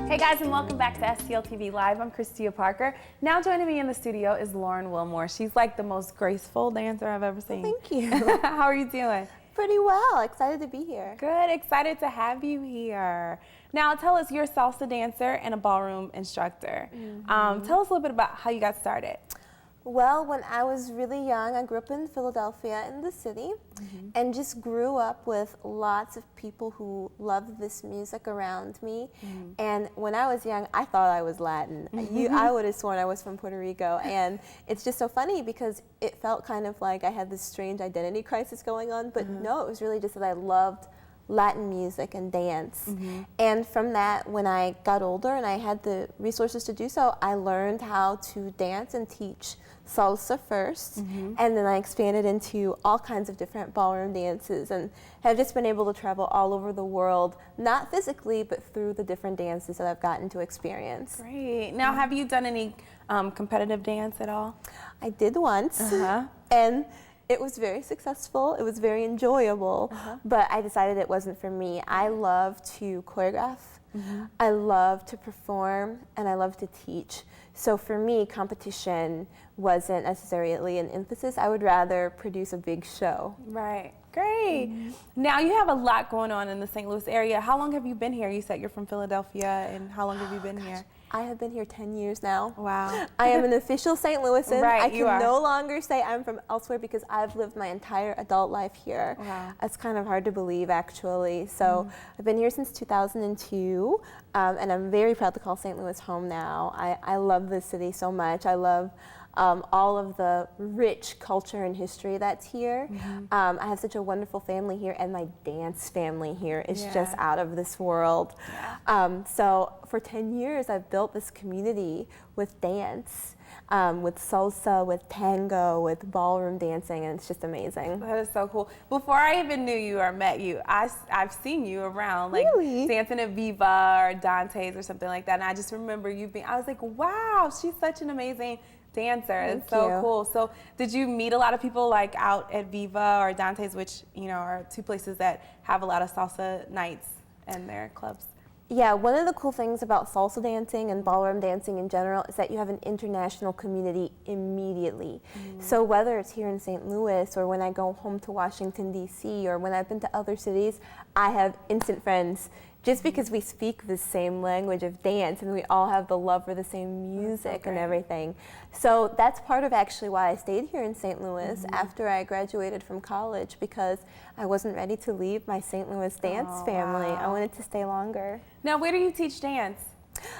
Hey guys, and welcome back to STL TV Live. I'm Christia Parker. Now joining me in the studio is Lauren Wilmore. She's like the most graceful dancer I've ever seen. Well, thank you. How are you doing? Pretty well. Excited to be here. Good. Excited to have you here. Now tell us, you're a salsa dancer and a ballroom instructor. Tell us a little bit about how you got started. Well, when I was really young, I grew up in Philadelphia in the city and just grew up with lots of people who loved this music around me. And when I was young, I thought I was Latin. I would have sworn I was from Puerto Rico. And it's just so funny because it felt kind of like I had this strange identity crisis going on, but no, it was really just that I loved Latin music and dance. And from that, when I got older and I had the resources to do so, I learned how to dance and teach salsa first, and then I expanded into all kinds of different ballroom dances and have just been able to travel all over the world, not physically, but through the different dances that I've gotten to experience. Great. Now, have you done any competitive dance at all? I did once, and it was very successful. It was very enjoyable, but I decided it wasn't for me. I love to choreograph, I love to perform, and I love to teach. So for me, competition wasn't necessarily an emphasis. I would rather produce a big show. Right. Great. Now you have a lot going on in the St. Louis area. How long have you been here? You said you're from Philadelphia, and how long have you been here? I have been here 10 years now. Wow. I am an official St. Louisan. Right, I can no longer say I'm from elsewhere because I've lived my entire adult life here. Wow. It's kind of hard to believe, actually. So I've been here since 2002, and I'm very proud to call St. Louis home now. I love this city so much. I love all of the rich culture and history that's here. I have such a wonderful family here, and my dance family here is just out of this world. So for 10 years, I've built this community with dance, with salsa, with tango, with ballroom dancing, and it's just amazing. That is so cool. Before I even knew you or met you, I've seen you around, like dancing at Viva or Dante's or something like that, and I just remember you being, I was like, wow, she's such an amazing dancer. It's so cool. So did you meet a lot of people like out at Viva or Dante's, which, you know, are two places that have a lot of salsa nights and their clubs? Yeah, one of the cool things about salsa dancing and ballroom dancing in general is that you have an international community immediately. So whether it's here in St. Louis or when I go home to Washington, D.C., or when I've been to other cities, I have instant friends just because we speak the same language of dance and we all have the love for the same music and everything. So that's part of actually why I stayed here in St. Louis after I graduated from college, because I wasn't ready to leave my St. Louis dance family. I wanted to stay longer. Now, where do you teach dance?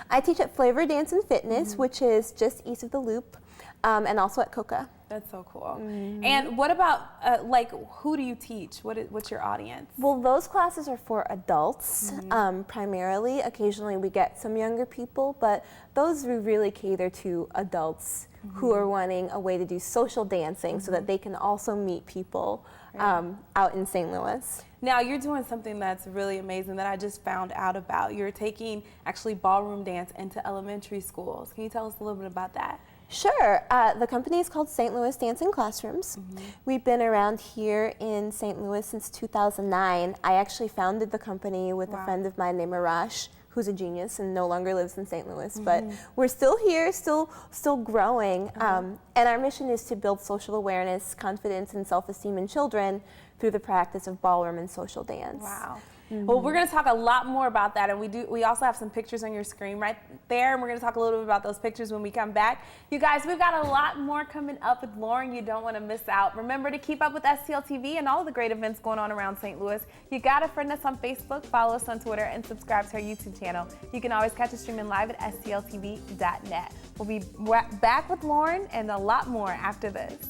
I teach at Flavor Dance and Fitness, which is just east of the Loop, and also at Coca. That's so cool. And what about, like, who do you teach? What's your audience? Well, those classes are for adults, primarily. Occasionally we get some younger people, but those we really cater to adults who are wanting a way to do social dancing so that they can also meet people out in St. Louis. Now, you're doing something that's really amazing that I just found out about. You're taking actually ballroom dance into elementary schools. Can you tell us a little bit about that? Sure. The company is called St. Louis Dancing Classrooms. We've been around here in St. Louis since 2009. I actually founded the company with a friend of mine named Arash, who's a genius and no longer lives in St. Louis, but we're still here, still growing. And our mission is to build social awareness, confidence, and self-esteem in children through the practice of ballroom and social dance. Wow. Well, we're going to talk a lot more about that, and we also have some pictures on your screen right there, and we're going to talk a little bit about those pictures when we come back. You guys, we've got a lot more coming up with Lauren. You don't want to miss out. Remember to keep up with STL TV and all of the great events going on around St. Louis. You got to friend us on Facebook, follow us on Twitter, and subscribe to our YouTube channel. You can always catch us streaming live at stltv.net. We'll be back with Lauren and a lot more after this.